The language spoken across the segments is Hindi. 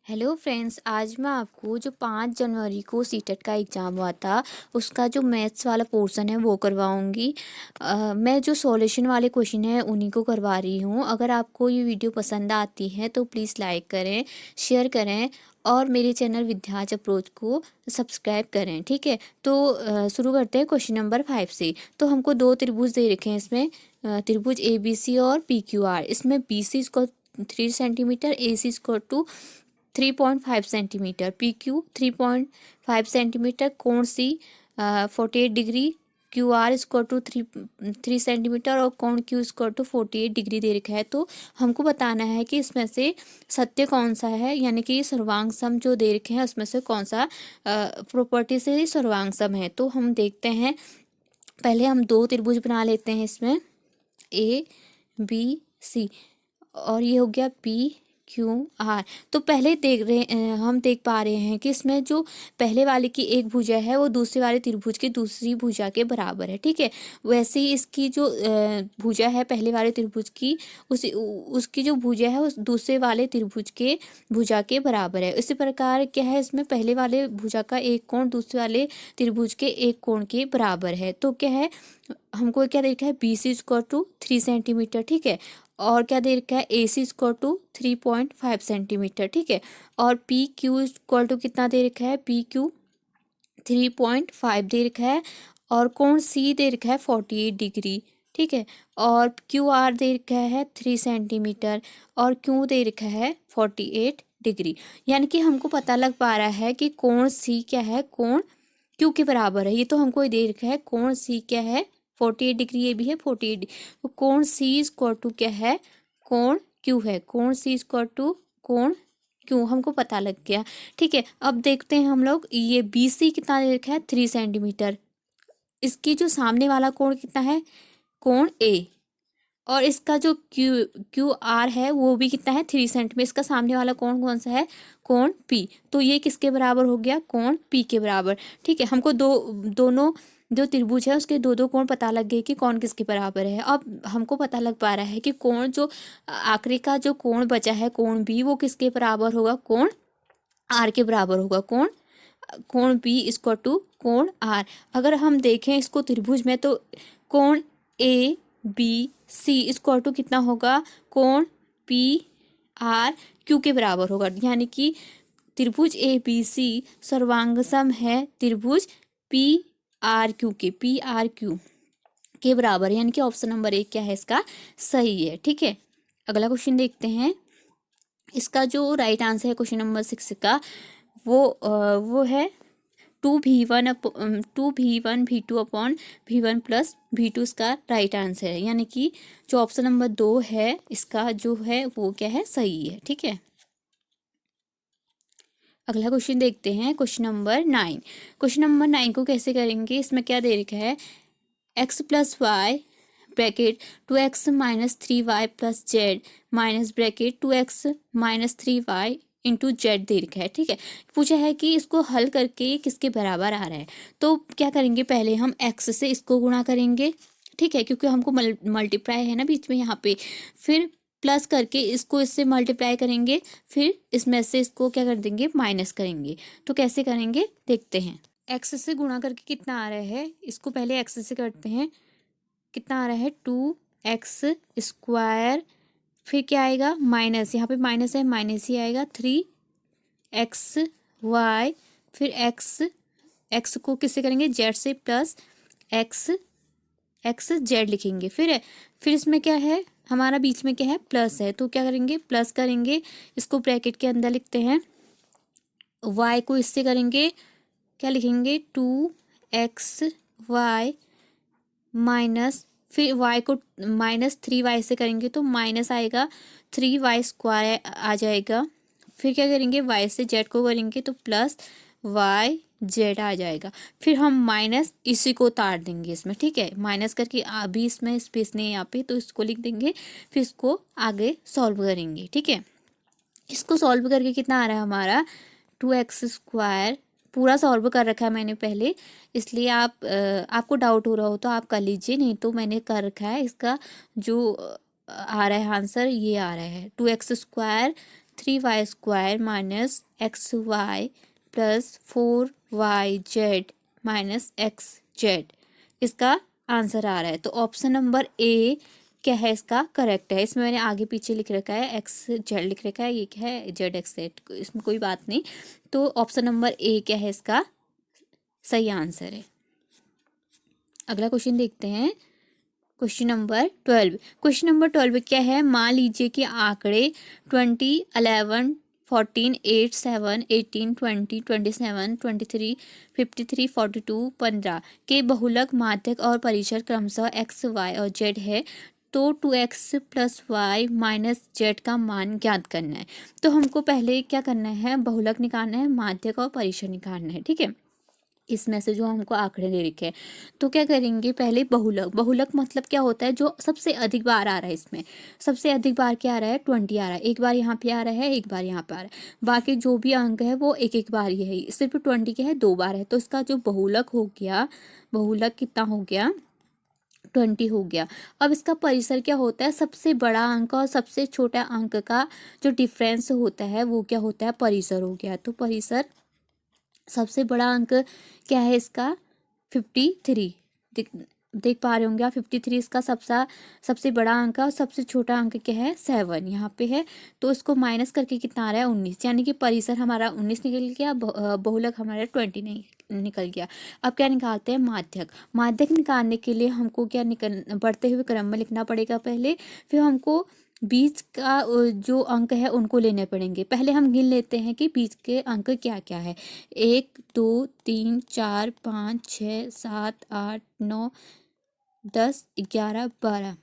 हेलो फ्रेंड्स, आज मैं आपको जो 5 जनवरी को सीटेट का एग्ज़ाम हुआ था उसका जो मैथ्स वाला पोर्शन है वो करवाऊंगी। मैं जो सॉल्यूशन वाले क्वेश्चन है उन्हीं को करवा रही हूँ। अगर आपको ये वीडियो पसंद आती है तो प्लीज़ लाइक करें, शेयर करें और मेरे चैनल विद्याज अप्रोच को सब्सक्राइब करें। ठीक है, तो शुरू करते हैं क्वेश्चन नंबर 5 से। तो हमको दो त्रिभुज दे रखे हैं इसमें, त्रिभुज ए बी सी और पी क्यू आर। इसमें बी सी इसको 3 सेंटीमीटर, ए सी इसको 3.5 सेंटीमीटर, पी क्यू 3.5 सेंटीमीटर, कोण सी 48 डिग्री, क्यू आर इसको टू 3 सेंटीमीटर और कोण क्यू इसको टू 48 डिग्री दे रखा है। तो हमको बताना है कि इसमें से सत्य कौन सा है, यानी कि सर्वांग सम जो दे रखे हैं उसमें से कौन सा प्रॉपर्टी से सर्वांग सम है। तो हम देखते हैं, पहले हम दो त्रिभुज बना लेते हैं इसमें, ए बी सी, और ये हो गया पी क्यू आर। तो पहले हम देख पा रहे हैं कि इसमें जो पहले वाले की एक भुजा है वो दूसरे वाले त्रिभुज की दूसरी भुजा के बराबर है। ठीक है, वैसे ही इसकी जो भुजा है पहले वाले त्रिभुज की, उसकी जो भुजा है उस दूसरे वाले त्रिभुज के भुजा के बराबर है। इसी प्रकार क्या है, इसमें पहले वाले भुजा का एक कोण दूसरे वाले त्रिभुज के एक कोण के बराबर है। तो क्या है, हमको क्या देखा है, B C square to 3 centimetre. ठीक है, और क्या दे रखा है, A C square to 3.5 centimetre. ठीक है, और पी क्यू स्क्वायर टू कितना दे रखा है, पी क्यू 3.5 दे रखा है, और कोण सी दे रखा है 48 डिग्री। ठीक है, और क्यू आर दे रखा है 3 सेंटीमीटर, और क्यू दे रखा है 48 डिग्री। यानी कि हमको पता लग पा रहा है कि कोण सी क्या है, कोण क्यू के बराबर है। ये तो हमको दे रखा है, कोण सी क्या है 48 डिग्री, ये भी है 48। तो कोण सी स्क्वायर टू क्या है, कोण क्यू है, कोण सी स्क्वायर टू कोण क्यू हमको पता लग गया। ठीक है, अब देखते हैं हम लोग, ये बी सी कितना दे रखा है 3 सेंटीमीटर, इसकी जो सामने वाला कोण कितना है, कोण ए, और इसका जो क्यू आर है वो भी कितना है 3 सेंटीमीटर। इसका सामने वाला कोण कौन सा है, कोण पी। तो ये किसके बराबर हो गया, कोण पी के बराबर। ठीक है, हमको दोनों जो त्रिभुज है उसके दो दो कोण पता लग गए कि कौन किसके बराबर है। अब हमको पता लग पा रहा है कि कोण जो आखिरी का जो कोण बचा है, कोण बी, वो किसके बराबर होगा, कोण आर के बराबर होगा। कोण कोण बी इक्वल टू कोण आर। अगर हम देखें इसको त्रिभुज में, तो कोण A B C equal to कितना होगा, कोण पी आर क्यू के बराबर होगा। यानी कि त्रिभुज ए बी सी सर्वांगसम है त्रिभुज पी आर क्यू के, पी आर क्यू के बराबर है। यानी कि ऑप्शन नंबर 1 क्या है, इसका सही है। ठीक है, अगला क्वेश्चन देखते हैं। इसका जो राइट आंसर है क्वेश्चन नंबर 6 का, वो है 2v1 v2 upon v1 plus v2, इसका राइट आंसर है। यानी कि जो ऑप्शन नंबर 2 है इसका जो है वो क्या है, सही है। ठीक है, अगला क्वेश्चन देखते हैं, क्वेश्चन नंबर 9। क्वेश्चन नंबर 9 को कैसे करेंगे, इसमें क्या दे रखा है, x plus y bracket 2x minus 3y plus z minus bracket 2x minus 3y into z दे रखा है। ठीक है, पूछा है कि इसको हल करके किसके बराबर आ रहा है। तो क्या करेंगे, पहले हम x से इसको गुणा करेंगे। ठीक है, क्योंकि हमको मल्टीप्लाई है ना बीच में यहाँ पे, फिर प्लस करके इसको इससे मल्टीप्लाई करेंगे, फिर इसमें से इसको क्या कर देंगे, माइनस करेंगे। तो कैसे करेंगे देखते हैं। एक्स से गुणा करके कितना आ रहा है, इसको पहले एक्स से करते हैं, कितना आ रहा है 2x स्क्वायर, फिर क्या आएगा माइनस, यहाँ पे माइनस है माइनस ही आएगा, 3xy, फिर x को किससे करेंगे, जेड से, प्लस x जेड लिखेंगे। फिर इसमें क्या है, हमारा बीच में क्या है, प्लस है, तो क्या करेंगे, प्लस करेंगे, इसको ब्रैकेट के अंदर लिखते हैं। y को इससे करेंगे, क्या लिखेंगे 2xy माइनस, फिर y को माइनस 3y से करेंगे तो माइनस आएगा, 3y स्क्वायर आ जाएगा। फिर क्या करेंगे, y से z को करेंगे तो प्लस y z आ जाएगा। फिर हम माइनस इसी को उतार देंगे इसमें। ठीक है, माइनस करके अभी इसमें स्पेस नहीं है यहाँ पे, तो इसको लिख देंगे, फिर इसको आगे सॉल्व करेंगे। ठीक है, इसको सॉल्व करके कितना आ रहा है हमारा 2x स्क्वायर, पूरा सॉल्व कर रखा है मैंने पहले, इसलिए आपको डाउट हो रहा हो तो आप कर लीजिए, नहीं तो मैंने कर रखा है। इसका जो आ रहा है आंसर, ये आ रहा है 2x square 3y² minus XY plus 4YZ minus XZ इसका आंसर आ रहा है। तो ऑप्शन नंबर ए क्या है इसका करेक्ट है। इसमें मैंने आगे पीछे लिख रखा है XZ लिख रखा है, ये क्या है ZXZ, इसमें कोई बात नहीं। तो ऑप्शन नंबर ए क्या है इसका सही आंसर है। अगला क्वेश्चन देखते हैं, क्वेश्चन नंबर 12। क्वेश्चन नंबर 12 क्या है, मान लीजिए कि आंकड़े 20, 11, 14, 8, 7, 18, 20, 27, 23, 53, 42, 15 के बहुलक, माध्यक और परिचर क्रमशः x, y और z है। तो 2x plus Y minus Z का मान ज्ञात करना है। तो हमको पहले क्या करना है, बहुलक निकालना है, माध्यक और परिचर निकालना है। ठीक है, इसमें से जो हमको आंकड़े दे रखे हैं, तो क्या करेंगे, पहले बहुलक। बहुलक मतलब क्या होता है, जो सबसे अधिक बार आ रहा है। इसमें सबसे अधिक बार क्या आ रहा है, 20 आ रहा है। एक बार यहाँ पे आ रहा है, एक बार यहाँ पे आ रहा है। बाकी जो भी अंक है वो एक एक बार ही है। सिर्फ 20 क्या है, 2 बार है। तो इसका जो बहुलक हो गया, बहुलक कितना हो गया, 20 हो गया। अब इसका परिसर क्या होता है, सबसे बड़ा अंक और सबसे छोटा अंक का जो डिफरेंस होता है वो क्या होता है, परिसर हो गया। तो परिसर, सबसे बड़ा अंक क्या है इसका 53। देख पा रहे होंगे आप, 53 इसका सबसे बड़ा अंक है। और सबसे छोटा अंक क्या है, 7 यहाँ पे है। तो इसको माइनस करके कितना आ रहा है, 19, यानी कि परिसर हमारा 19 निकल गया, बहुलक हमारा 20 नहीं निकल गया। अब क्या निकालते हैं, माध्यक। माध्यक निकालने के लिए हमको क्या बढ़ते हुए क्रम में लिखना पड़ेगा पहले, फिर हमको बीच का जो अंक है उनको लेने पड़ेंगे। पहले हम गिन लेते हैं कि बीच के अंक क्या क्या है। 1, 2, 3, 4, 5, 6, 7, 8, 9, 10, 11, 12,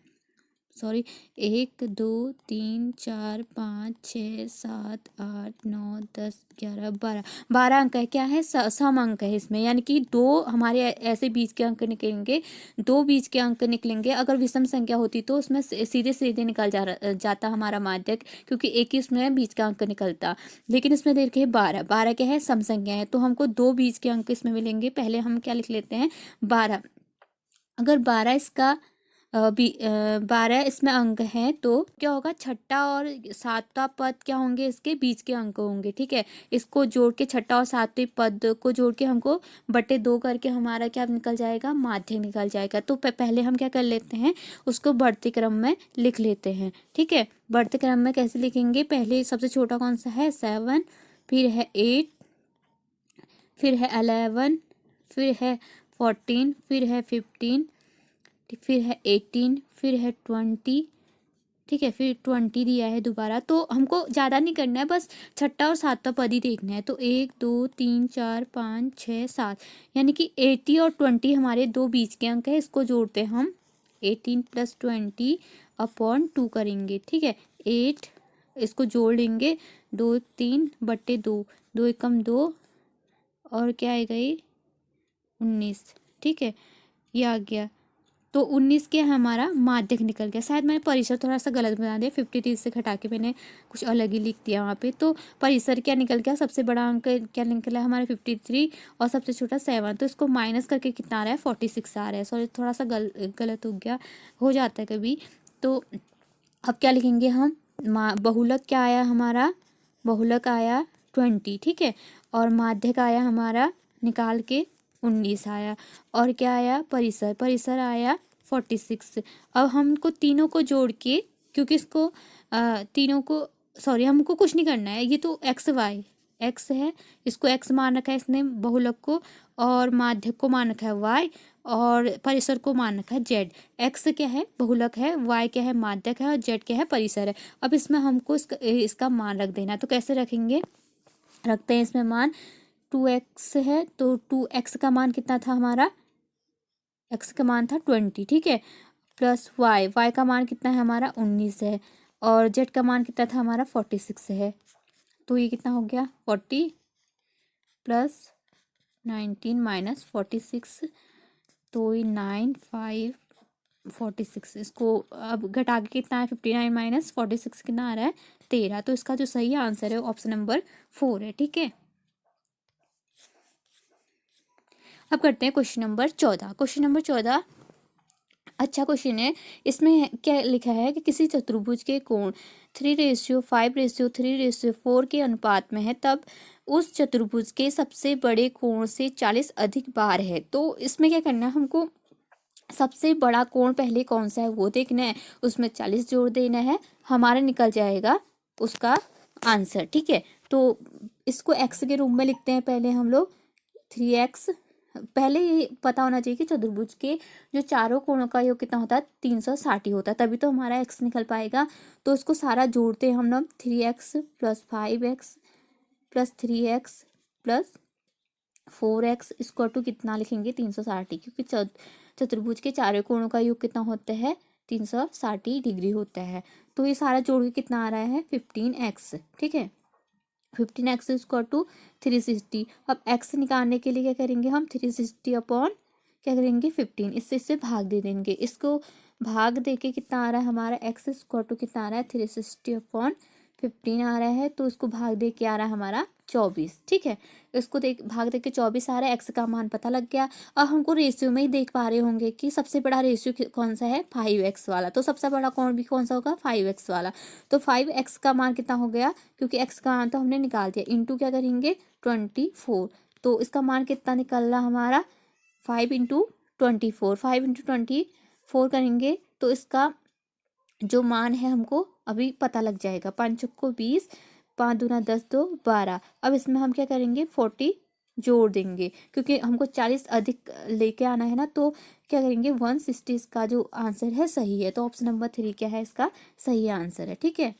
सॉरी 1, 2, 3, 4, 5, 6, 7, 8, 9, 10, 11, 12, 12 अंक है। क्या है, सम अंक है इसमें, यानी कि दो हमारे ऐसे बीच के अंक निकलेंगे, दो बीच के अंक निकलेंगे। अगर विषम संख्या होती तो उसमें सीधे सीधे निकल जाता हमारा माध्यक, क्योंकि एक ही उसमें बीच का अंक निकलता। लेकिन इसमें देखिए 12, 12 क्या है, सम संख्या है। तो हमको दो बीच के अंक इसमें मिलेंगे। पहले हम क्या लिख लेते हैं, 12। अगर 12 इसका 12 इसमें अंक हैं, तो क्या होगा, छठा और सातवां पद क्या होंगे, इसके बीच के अंक होंगे। ठीक है, इसको जोड़ के, छठा और सातवें पद को जोड़ के हमको बटे 2 करके हमारा क्या निकल जाएगा, माध्यक निकल जाएगा। तो पहले हम क्या कर लेते हैं, उसको बढ़ते क्रम में लिख लेते हैं। ठीक है, बढ़ते क्रम में कैसे लिखेंगे, पहले सबसे छोटा कौन सा है, 7, फिर है 8, फिर है 11, फिर है 14, फिर है 15, फिर है 18, फिर है 20। ठीक है, फिर 20 दिया है दोबारा। तो हमको ज़्यादा नहीं करना है, बस छठा और सातवां पद ही देखना है। तो 1, 2, 3, 4, 5, 6, 7, यानी कि 80 और 20 हमारे दो बीच के अंक है। इसको जोड़ते हैं हम, 18 प्लस 20 अपॉन 2 करेंगे। ठीक है, 8 इसको जोड़ लेंगे, 2, 3 बटे 2, 2 एकम 2, और क्या आएगा ये, 19। ठीक है, ये आ गया। तो 19 के हमारा माध्यक निकल गया। शायद मैंने परिसर थोड़ा सा गलत बना दिया, 53 से घटा के मैंने कुछ अलग ही लिख दिया वहाँ पे। तो परिसर क्या निकल गया, सबसे बड़ा अंक क्या निकला हमारा 53 और सबसे छोटा 7। तो इसको माइनस करके कितना आ रहा है, 46 आ रहा है। सॉरी, थोड़ा सा गलत हो गया, हो जाता है कभी। तो अब क्या लिखेंगे हम, बहुलक क्या आया हमारा, बहुलक आया 20। ठीक है, और माध्यक आया हमारा निकाल के 19 आया। और क्या आया, परिसर, परिसर आया 46। अब हमको तीनों को जोड़ के, क्योंकि इसको तीनों को, सॉरी हमको कुछ नहीं करना है, ये तो एक्स वाई, एक्स है, इसको एक्स मान रखा है इसने बहुलक को, और माध्यक को मान रखा है वाई, और परिसर को मान रखा है जेड। एक्स क्या है, बहुलक है, वाई क्या है, माध्यक है, और जेड क्या है, परिसर है। अब इसमें हमको इसका मान रख देना। तो कैसे रखेंगे, रखते हैं इसमें मान, 2x है, तो 2x का मान कितना था हमारा, x का मान था 20। ठीक है, प्लस y का मान कितना है हमारा, 19 है, और z का मान कितना था हमारा, 46 है। तो ये कितना हो गया, 40 प्लस 19 माइनस 46, तो ये 9, 5, 46। इसको अब घटा के कितना है, 59 माइनस 46 कितना आ रहा है, 13। तो इसका जो सही आंसर है ऑप्शन नंबर 4 है। ठीक है, अब करते हैं क्वेश्चन नंबर 14। क्वेश्चन नंबर 14 अच्छा क्वेश्चन है। इसमें क्या लिखा है कि किसी चतुर्भुज के कोण 3:5:3:4 के अनुपात में है, तब उस चतुर्भुज के सबसे बड़े कोण से 40 अधिक बार है। तो इसमें क्या करना है हमको, सबसे बड़ा कोण पहले कौन सा है वो देखना है, उसमें 40 जोड़ देना है, हमारा निकल जाएगा उसका आंसर। ठीक है, तो इसको x के रूप में लिखते हैं पहले हम लोग 3x। पहले ये पता होना चाहिए कि चतुर्भुज के जो चारों कोणों का योग कितना होता है, 360 होता है, तभी तो हमारा x निकल पाएगा। तो इसको सारा जोड़ते हैं हम लोग, 3x + 5x + 3x + 4x equal to कितना लिखेंगे, 360, क्योंकि चतुर्भुज के चारों कोणों का योग कितना होता है, 360 डिग्री होता है। तो ये सारा जोड़ के कितना आ रहा है, 15x। ठीक है, 15x इक्वल टू 360। अब x निकालने के लिए क्या करेंगे हम, 360 अपॉन क्या करेंगे 15, इससे भाग दे देंगे। इसको भाग दे के कितना आ रहा है हमारा, x इक्वल टू कितना आ रहा है, 360 अपॉन 15 आ रहा है। तो इसको भाग दे के आ रहा है हमारा 24। ठीक है, इसको भाग दे के 24 आ रहा है, x का मान पता लग गया। अब हमको रेशियो में ही देख पा रहे होंगे कि सबसे बड़ा रेशियो कौन सा है, 5x वाला। तो सबसे बड़ा कोण भी कौन सा होगा, 5x वाला। तो 5x का मान कितना हो गया, क्योंकि x का मान तो हमने निकाल दिया, इंटू क्या करेंगे 24। तो इसका मान कितना निकल रहा हमारा, 5 × 24, 5 × 24 करेंगे तो इसका जो मान है हमको अभी पता लग जाएगा। 5 चौको 20, 5 दूना 10, 2 12। अब इसमें हम क्या करेंगे, 40 जोड़ देंगे, क्योंकि हमको 40 अधिक लेके आना है ना। तो क्या करेंगे, 160 इसका जो आंसर है सही है। तो ऑप्शन नंबर 3 क्या है, इसका सही आंसर है। ठीक है,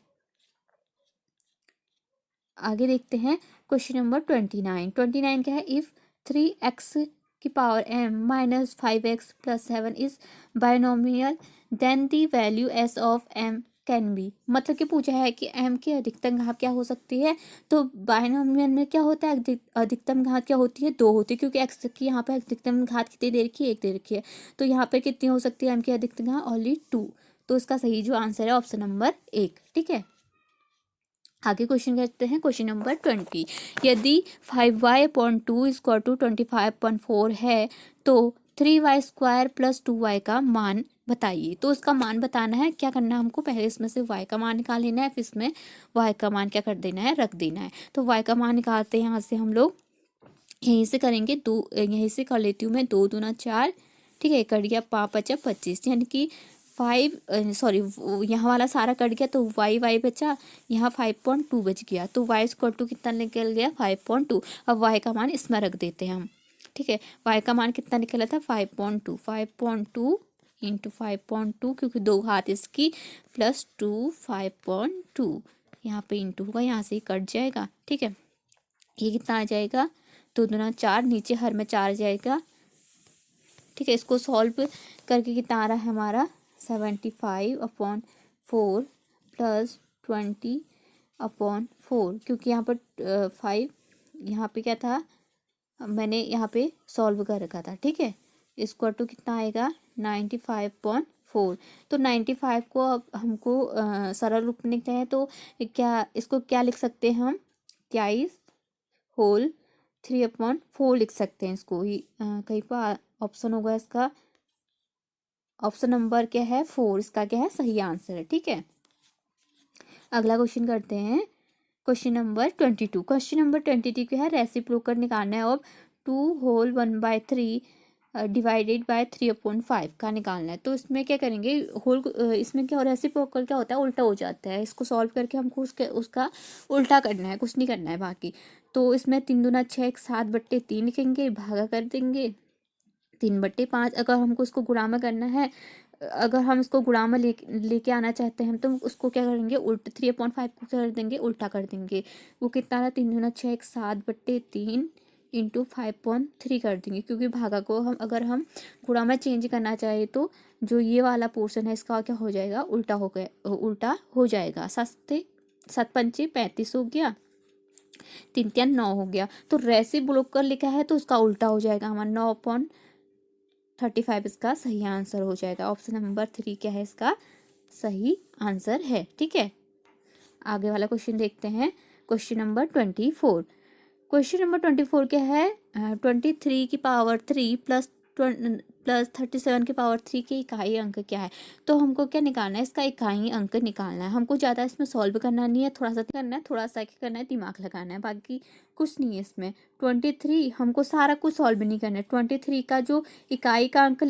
आगे देखते हैं क्वेश्चन नंबर 29 क्या है, इफ 3x की power m - 5x + 7 is binomial then the value s of m can be. मतलब कि पूछा है कि m की अधिकतम घात क्या हो सकती है। तो बायनोमियल में क्या होता है, अधिकतम घात क्या होती है, 2 होती है, क्योंकि x की यहाँ पे अधिकतम घात कितनी दे रखी है, 1 दे रखी है। तो यहाँ पे कितनी हो सकती है m की अधिकतम घात, ओनली 2। तो इसका सही जो आंसर है ऑप्शन नंबर 1। ठीक है, आगे क्वेश्चन करते हैं, क्वेश्चन नंबर 20। यदि 5y/2 इक्वल टू 25/4 है तो 3y² + 2y का मान बताइए। तो इसका मान बताना है, क्या करना है हमको, पहले इसमें से y का मान निकाल लेना है, फिर इसमें y का मान क्या कर देना है, रख देना है। तो y का मान निकालते हैं यहाँ से हम लोग, यहीं से करेंगे, यहीं से कर लेती हूँ मैं, 2 दूना 4। ठीक है, कट गया 5 × 5 = 25, यानी कि 5 सॉरी यहाँ वाला सारा कट गया, तो y बचा, यहाँ 5.2 बच गया। तो y इक्वल टू कितना निकल गया, 5.2। अब y का मान इसमें रख देते हैं हम। ठीक है, y का मान कितना निकला था, 5.2 × 5.2, क्योंकि 2 घात इसकी +2 5.2, यहाँ पे इंटू होगा, यहाँ से ही कट जाएगा। ठीक है, ये कितना आ जाएगा, 2 दूना 4, नीचे हर में 4 जाएगा। ठीक है, इसको सॉल्व करके कितना आ रहा है हमारा, 75/4 + 20/4, क्योंकि यहाँ पर 5 यहाँ पे क्या था, मैंने यहाँ पे सॉल्व कर रखा था। ठीक है, इसको टू कितना आएगा, 95/4। तो 95 को अब हमको सरल रूप में लिखते हैं, तो क्या इसको क्या लिख सकते हैं हम, 23/3/4 लिख सकते हैं इसको ही। कहीं पर ऑप्शन होगा इसका, ऑप्शन नंबर क्या है, 4, इसका क्या है सही आंसर है। ठीक है, अगला क्वेश्चन करते हैं, क्वेश्चन नंबर 22। क्वेश्चन नंबर 22 क्या है, रेसिप्रोकल निकालना है। अब 2 होल 1/3 डिवाइडेड बाय 3/5 का निकालना है। तो इसमें क्या करेंगे, होल इसमें क्या हो, रेसिप्रोकल क्या होता है, उल्टा हो जाता है। इसको सॉल्व करके हमको उसका उल्टा करना है, कुछ नहीं करना है बाकी। तो इसमें 3 दूना 6, 7/3 लिखेंगे, भागा कर देंगे 3/5। अगर हमको इसको गुणा में करना है, अगर हम इसको गुणा में लेके आना चाहते हैं, तो उसको क्या करेंगे, उल्टा 3/5 को क्या कर देंगे, उल्टा कर देंगे। वो कितना रहा, 3 दूना 6, 7/3 × 5.3 कर देंगे, क्योंकि भागा को हम अगर हम गुणा में चेंज करना चाहे तो जो ये वाला पोर्शन है इसका क्या हो जाएगा, उल्टा हो जाएगा। 7 पंचे 35 हो गया, 3 3 9 हो गया। तो रेसिप्रोकल लिखा है तो उसका उल्टा हो जाएगा हमारा, 9/35 इसका सही आंसर हो जाएगा। ऑप्शन नंबर 3 क्या है, इसका सही आंसर है। ठीक है, आगे वाला क्वेश्चन देखते हैं, क्वेश्चन नंबर 24। क्वेश्चन नंबर 24 क्या है, 23 की पावर 3 + प्लस 37 की पावर 3 के इकाई अंक क्या है। तो हमको क्या निकालना है, इसका इकाई अंक निकालना है। हमको ज़्यादा इसमें सॉल्व करना नहीं है, थोड़ा सा करना है, थोड़ा सा क्या करना है, दिमाग लगाना है, बाकी कुछ नहीं है इसमें। 23 हमको सारा कुछ सॉल्व नहीं करना है। 23 का जो इकाई का अंक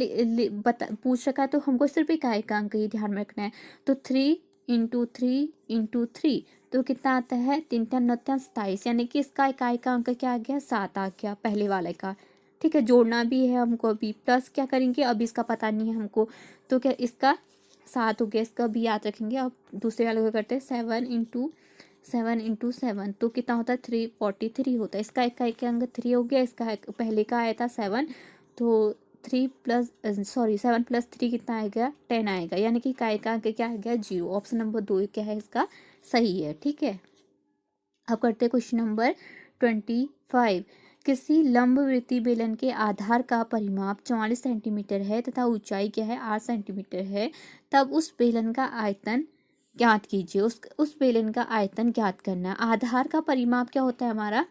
पूछ रखा है, तो हमको सिर्फ इकाई का अंक ही ध्यान में रखना है। तो 3 × 3 × 3 तो कितना आता है, 3×3 = 27, यानी कि इसका इकाई का अंक क्या आ गया, 7 आ गया पहले वाले का। ठीक है, जोड़ना भी है हमको अभी, प्लस क्या करेंगे, अभी इसका पता नहीं है हमको, तो क्या इसका 7 हो गया, इसका भी याद रखेंगे। अब दूसरे वाले को करते हैं, 7 × 7 तो कितना होता है, 343 होता है। इसका इकाई का अंक 3 हो गया, इसका पहले का आया था 7, तो 7 + 3 कितना आएगा, 10 आएगा, यानी कि इकाई का अंक क्या आ गया, 0। ऑप्शन नंबर 2 क्या है इसका सही है। ठीक है, अब करते हैं क्वेश्चन नंबर 25। किसी लंबवृत्तीय बेलन के आधार का परिमाप 44 सेंटीमीटर है तथा ऊंचाई क्या है, 8 सेंटीमीटर है, तब उस बेलन का आयतन ज्ञात कीजिए। उस बेलन का आयतन ज्ञात करना है। आधार का परिमाप क्या होता है हमारा,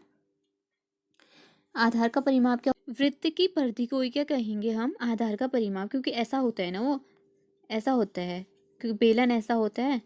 आधार का परिमाप क्या, वृत्त की परिधि को ही क्या कहेंगे हम, आधार का परिमाप, क्योंकि ऐसा होता है ना, वो ऐसा होता है, क्योंकि बेलन ऐसा होता है,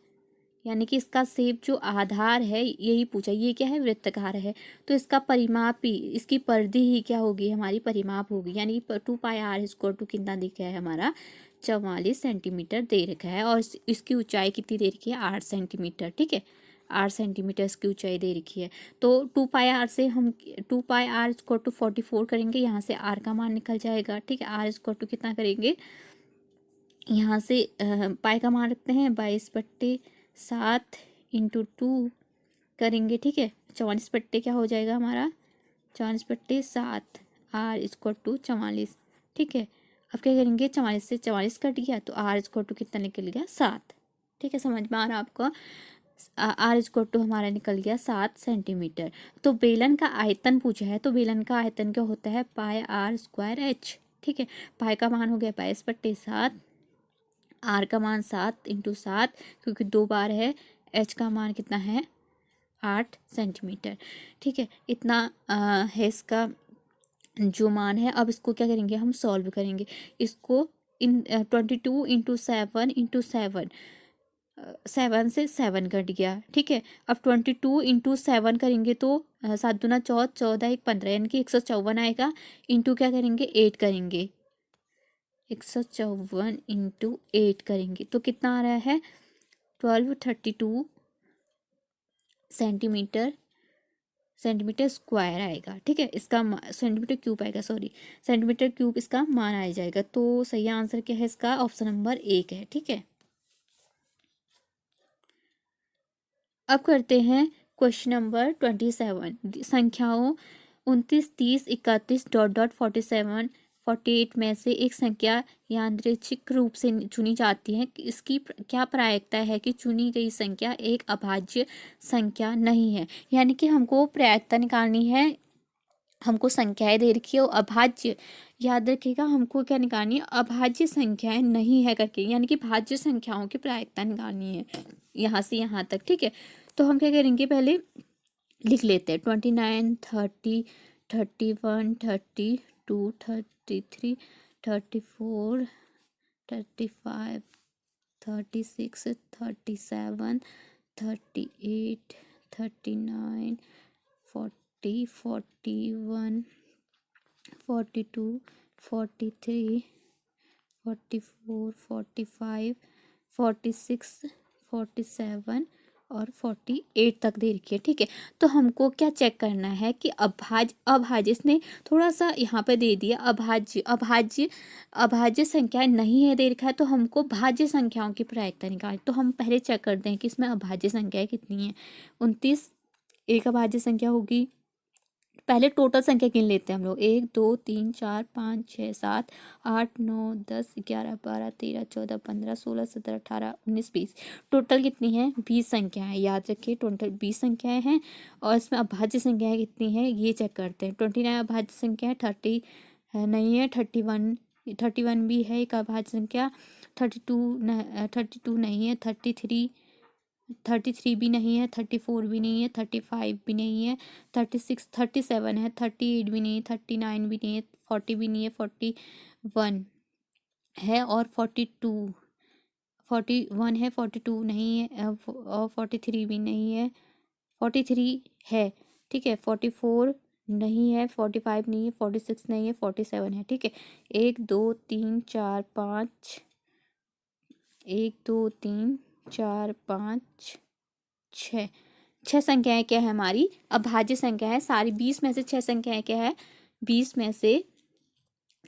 यानी कि इसका शेप जो आधार है, यही पूछा, ये क्या है, वृत्ताकार है, तो इसका परिमाप ही, इसकी परिधि ही क्या होगी, हमारी परिमाप होगी। यानी 2πr² कितना दिखा है हमारा, 44 सेंटीमीटर दे रखा है, और इसकी ऊंचाई कितनी दे रखी है, 8 सेंटीमीटर। ठीक है, 8 सेंटीमीटर इसकी ऊंचाई दे रखी है। तो 2πr से हम 2πr/44 करेंगे, यहाँ से r का मान निकल जाएगा। ठीक है, r कितना करेंगे, यहाँ से पाई का मान रखते हैं, 22/7 × 2 करेंगे। ठीक है, 44 क्या हो जाएगा हमारा, 44/7 r = 44। ठीक है, अब क्या करेंगे, 44 से 44 कट गया, तो r कितना निकल गया, 7। ठीक है, समझ में आ रहा है आपको, r हमारा निकल गया 7 सेंटीमीटर। तो बेलन का आयतन पूछा है, तो बेलन का आयतन क्या होता है, πr²h। ठीक है, पाई का मान हो गया 22/7, आर का मान 7 × 7 क्योंकि 2 बार है, एच का मान कितना है, 8 सेंटीमीटर। ठीक है, इतना है इसका जो मान है। अब इसको क्या करेंगे, हम सॉल्व करेंगे इसको। 22 × 7 × 7, 7 से 7 कट गया। ठीक है, अब 22 × 7 करेंगे, तो 7 दूना 14, 14 1 15, यानी कि 154 आएगा। इंटू क्या करेंगे, 8 करेंगे, 154 × 8 करेंगे, तो कितना आ रहा है, 1232 सेंटीमीटर स्क्वायर आएगा। ठीक है, इसका सेंटीमीटर क्यूब आएगा, सॉरी, सेंटीमीटर क्यूब इसका मान आ जाएगा। तो सही आंसर क्या है इसका, ऑप्शन नंबर 1 है। ठीक है, अब करते हैं क्वेश्चन नंबर 27। संख्याओं 29, 30, 31 ... 47, 48 में से एक संख्या यादृच्छिक रूप से चुनी जाती है। इसकी क्या प्रायिकता है कि चुनी गई संख्या एक अभाज्य संख्या नहीं है। यानी कि हमको प्रायिकता निकालनी है, हमको संख्याएं दे रखी है और अभाज्य, याद रखिएगा हमको क्या निकालनी है, अभाज्य संख्याएं नहीं है करके, यानी कि भाज्य संख्याओं की प्रायिकता निकालनी है यहाँ से यहाँ तक। ठीक है, तो हम क्या करेंगे, पहले लिख लेते हैं। 29, 30, 31, 32, 33, 34, 35, 36, 37, 38, 39, 40, 41, 42, 43, 44, 45, 46, 47 और 48 तक दे रखी है। ठीक है, तो हमको क्या चेक करना है कि अभाज्य इसने थोड़ा सा यहाँ पे दे दिया, अभाज्य संख्याएं नहीं है दे रखा है, तो हमको भाज्य संख्याओं की प्रायिकता निकालनी। तो हम पहले चेक करते हैं कि इसमें अभाज्य संख्याएं कितनी हैं। 29 एक अभाज्य संख्या होगी। पहले टोटल संख्या गिन लेते हैं हम लोग, 1 2 3 4 5 6 7 8 9 10 11 12 13 14 15 16 17 18 19 20। टोटल कितनी है, 20 संख्याएं। याद रखिए टोटल 20 संख्याएं हैं, और इसमें अभाज्य संख्याएं कितनी है ये चेक करते हैं। 29 अभाज्य संख्या है, 30 नहीं है, 31 भी है एक अभाज्य संख्या, 32 नहीं है, 33 भी नहीं है, 34 भी नहीं है, 35 भी नहीं है, 36 37 है, 38 भी नहीं है, 39 भी नहीं है, 40 भी नहीं है, 41 है और 41 है, 42 नहीं है, और 43 भी नहीं है, 43 है, ठीक है, 44 नहीं है, 45 नहीं है, 46 नहीं है, 47 है, ठीक है। 1 2 3 4 5, 1 2 3 4 5 6, 6 संख्याएं क्या है हमारी अभाज्य संख्या है सारी। 20 में से 6 संख्याएं क्या है, 20 में से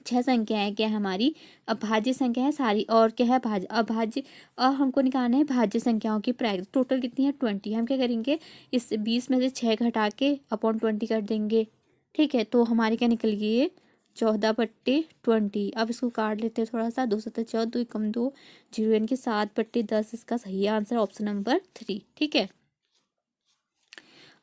6 संख्याएं क्या है हमारी अभाज्य संख्या है सारी। और क्या है भाज्य अभाज्य, और हमको निकालना है भाज्य संख्याओं की प्राइस। टोटल कितनी है 20। हम क्या करेंगे इस 20 में से 6 घटा के अपॉन 20 कर देंगे, ठीक है। तो हमारी क्या निकल गई है 14/20। अब इसको काट लेते हैं थोड़ा सा, 2 7 14, 2 कम 2 0, यानी कि 7/10 इसका सही आंसर ऑप्शन नंबर 3, ठीक है।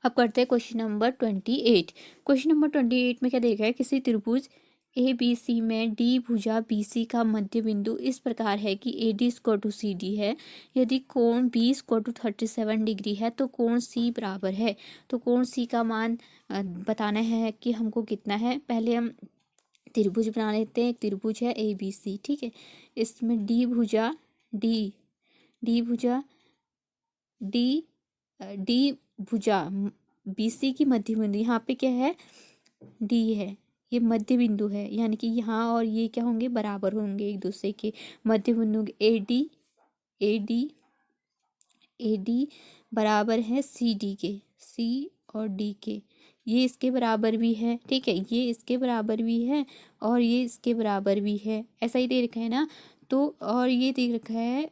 अब करते हैं क्वेश्चन नंबर 28। क्वेश्चन नंबर 28 में क्या देखा है, किसी त्रिभुज ए बी सी में डी भुजा बी सी का मध्य बिंदु इस प्रकार है कि A D square to C D है। यदि कोण बी स्क्वायर टू 37 डिग्री है तो कोण सी बराबर है। तो कोण सी का मान बताना है कि हमको कितना है। पहले हम त्रिभुज बना लेते हैं। एक त्रिभुज है ए बी सी, ठीक है। इसमें डी भुजा डी डी भुजा बी सी की मध्य बिंदु यहाँ पे क्या है डी है, ये मध्य बिंदु है, यानी कि यहाँ और ये क्या होंगे बराबर होंगे एक दूसरे के। मध्य बिंदु ए डी ए डी बराबर है सी डी के, सी और डी के। ये इसके बराबर भी है, ठीक है, ये इसके बराबर भी है और ये इसके बराबर भी है, ऐसा ही दे रखा है ना। तो और ये दे रखा है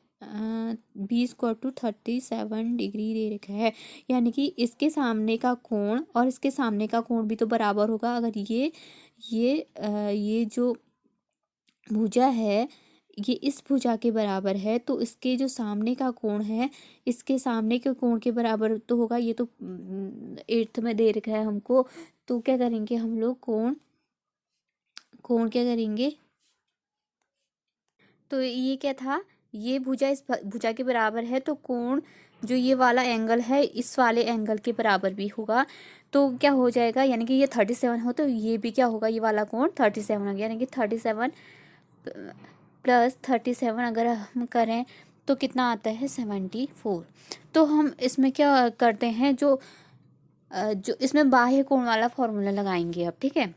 20 = 37 डिग्री दे रखा है, यानी कि इसके सामने का कोण और इसके सामने का कोण भी तो बराबर होगा। अगर ये जो भुजा है ये इस भुजा के बराबर है तो इसके जो सामने का कोण है इसके सामने के कोण के बराबर तो होगा। ये तो 8th में दे रखा है हमको। तो क्या करेंगे हम लोग कोण कोण क्या करेंगे, तो ये क्या था, ये भुजा इस भुजा के बराबर है तो कोण जो ये वाला एंगल है इस वाले एंगल के बराबर भी होगा। तो क्या हो जाएगा, यानी कि ये 37 हो तो ये भी क्या होगा, ये वाला कोण 37 हो गया, यानी कि 37 + 37 अगर हम करें तो कितना आता है 74। तो हम इसमें क्या करते हैं, जो इसमें बाह्य कोण वाला फॉर्मूला लगाएंगे अब, ठीक है।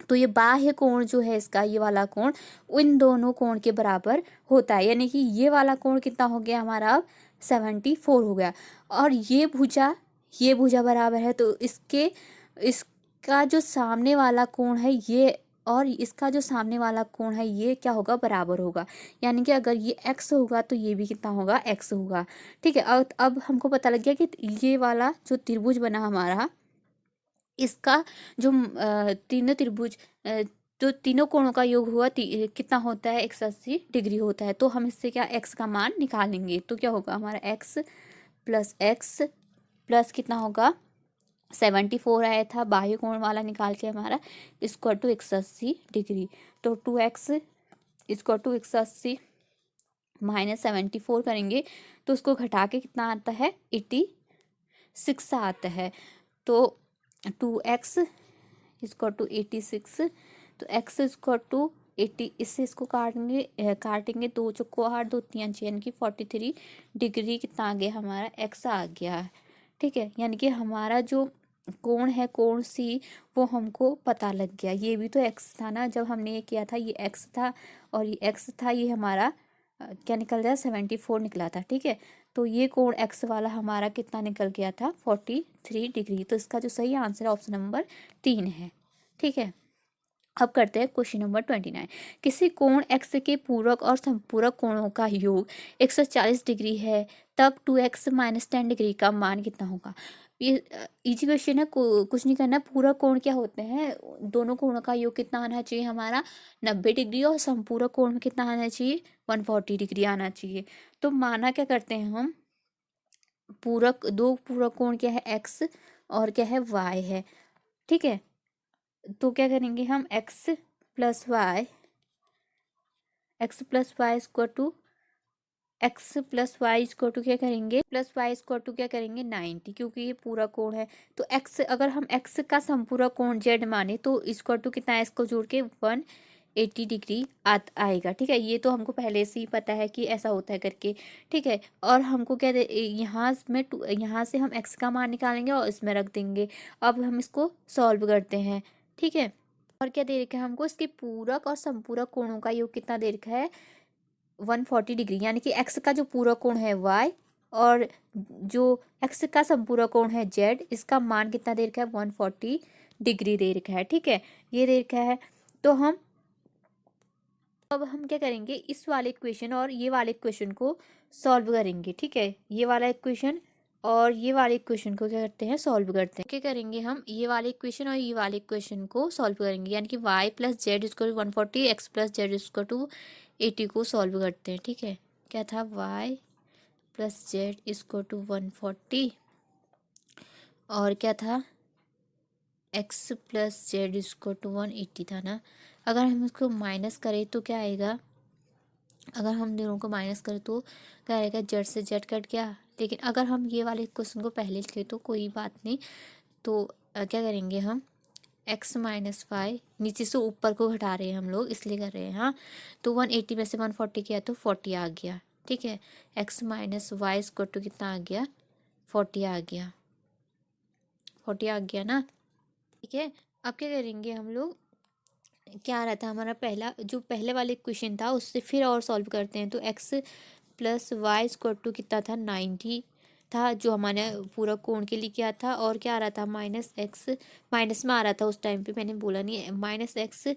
तो ये बाह्य कोण जो है इसका, ये वाला कोण इन दोनों कोण के बराबर होता है, यानी कि ये वाला कोण कितना हो गया हमारा अब 74 हो गया। और ये भुजा बराबर है तो इसका जो सामने वाला कोण है ये और इसका जो सामने वाला कोण है ये क्या होगा बराबर होगा, यानी कि अगर ये x होगा तो ये भी कितना होगा x होगा, ठीक है। अब हमको पता लग गया कि ये वाला जो त्रिभुज बना हमारा इसका जो तीनों त्रिभुज जो तीनों कोणों का योग हुआ कितना होता है 180 डिग्री होता है। तो हम इससे क्या x का मान निकालेंगे, तो क्या होगा हमारा x प्लस कितना होगा 74 आया था बाह्य कोण वाला निकाल के हमारा = 180 डिग्री। तो 2x = 180 - 74 करेंगे तो उसको घटा के कितना आता है 86 आता है। तो 2x = 86, तो x = 80, इससे इसको काटेंगे 2 चौको 8 2 3 6, यानी कि 43 डिग्री कितना आ गया हमारा x आ गया, ठीक है। यानी कि हमारा जो कोण है कोण सी वो हमको पता लग गया। ये भी तो x था ना, जब हमने ये किया था ये x था और ये x था, ये हमारा क्या निकल गया 74 निकला था, ठीक है। तो ये कोण x वाला हमारा कितना निकल गया था 43 डिग्री। तो इसका जो सही आंसर ऑप्शन नंबर 3 है, ठीक है। अब करते हैं क्वेश्चन नंबर 29। किसी कोण x के पूरक और संपूरक कोणों का योग 140 डिग्री है, तब 2x - 10 डिग्री का मान कितना होगा। ये इजी क्वेश्चन है, कुछ नहीं करना। पूरक कोण क्या होते हैं, दोनों कोणों का योग कितना आना चाहिए हमारा 90 डिग्री, और संपूरक कोण में कितना आना चाहिए 140 डिग्री आना चाहिए। तो माना क्या करते हैं हम, दो पूरक कोण क्या है x और क्या है y है, ठीक है। तो क्या करेंगे हम x + y क्या करेंगे क्या करेंगे 90, क्योंकि ये पूरा कोण है। तो x अगर हम x का संपूरक कोण z माने तो = कितना है, इसको जोड़ के 180 80 डिग्री आएगा। ठीक है, ये तो हमको पहले से ही पता है कि ऐसा होता है करके। ठीक है, और हमको क्या यहाँ से हम x का मान निकालेंगे और इसमें रख देंगे। अब हम इसको सॉल्व करते हैं। ठीक है, और क्या दे रखा है हमको, इसके पूरक और समपूरक कोणों का योग कितना दे रखा है, 140 डिग्री। यानी कि x का जो पूरक कोण है y और जो x का संपूरक कोण है z, इसका मान कितना दे रखा है, 140 डिग्री दे रखा है। ठीक है, ये दे रखा है। तो अब हम क्या करेंगे, इस वाले इक्वेशन और ये वाले इक्वेशन को सॉल्व करेंगे। ठीक है, ये वाला इक्वेशन और ये वाले इक्वेशन को क्या करते हैं, सॉल्व करते हैं। क्या करेंगे हम, ये वाले इक्वेशन और ये वाले इक्वेशन को सॉल्व करेंगे। यानी कि y प्लस जेड इसको 140, x प्लस जेड इसको 80 को सॉल्व करते हैं। ठीक है, क्या था, y प्लस जेड इसको 140 और क्या था, x प्लस जेड इसको 180 था ना। अगर हम इसको माइनस करें तो क्या आएगा, अगर हम दोनों को माइनस करें तो क्या आएगा, जेड से जेड कट गया। लेकिन अगर हम ये वाले क्वेश्चन को पहले लिखे तो कोई बात नहीं। तो क्या करेंगे हम, x माइनस वाई, नीचे से ऊपर को घटा रहे हैं हम लोग इसलिए कर रहे हैं। हाँ, तो 180 में से 140 किया तो 40 आ गया। ठीक है, x माइनस वाई इसको टू कितना आ गया, 40 आ गया, 40 आ गया ना। ठीक है, अब क्या करेंगे हम लोग, क्या आ रहा था हमारा पहला, जो पहले वाले क्वेश्चन था उससे फिर और सॉल्व करते हैं। तो x plus Y square to कितना था, 90 था, जो हमारे पूरा कोण के लिए किया था। और क्या आ रहा था, माइनस एक्स, माइनस में आ रहा था उस टाइम पे, मैंने बोला नहीं, minus X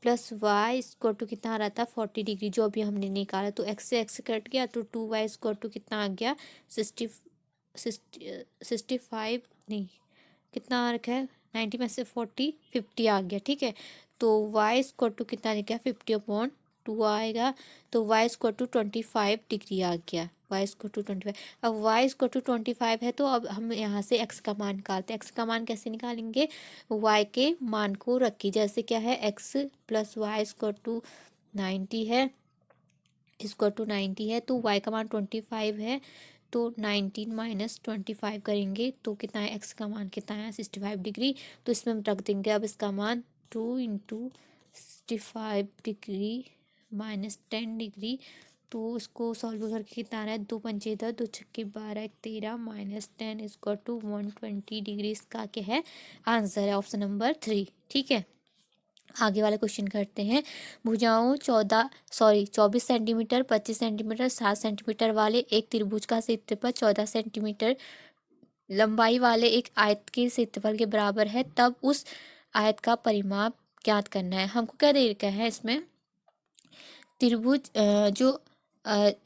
plus Y square to कितना आ रहा था, 40 डिग्री, जो अभी हमने निकाला। तो एक्स से एक्स कट गया तो 2y स्क्वायर टू कितना आ गया, 65, नहीं कितना आ रखा है, 90 में से 40, 50 आ गया। ठीक है, तो y स्क्वायर टू कितना आ गया, 50/2 आएगा। तो y स्क्वायर टू 25 डिग्री आ गया, y स्क्वायर टू 25। अब y स्क्वायर टू 25 है तो अब हम यहाँ से x का मान निकालते हैं। x का मान कैसे निकालेंगे, y के मान को रख के, जैसे क्या है, x plus Y square to 90 है, स्क्वायर टू 90 है, तो y का मान 25 है। तो 19 माइनस 25 करेंगे तो कितना है, x का मान कितना है, 65 डिग्री। तो इसमें हम रख देंगे अब इसका मान 2 इंटू 65 डिग्री माइनस 10 डिग्री। तो इसको सॉल्व करके कितना आ रहा है, 2 पंचे 10, 2 छक्के 12, 13 माइनस 10 इसको टू 120 डिग्री। इसका क्या है, आंसर है ऑप्शन नंबर 3। ठीक है, आगे वाला क्वेश्चन करते हैं। भुजाओं 24 सेंटीमीटर, 25 सेंटीमीटर, 7 सेंटीमीटर वाले एक त्रिभुज का क्षेत्रफल 14 सेंटीमीटर लंबाई वाले एक आयत के क्षेत्रफल के बराबर है, तब उस आयत का परिमाप ज्ञात करना है। हमको क्या दे रखा है इसमें, त्रिभुज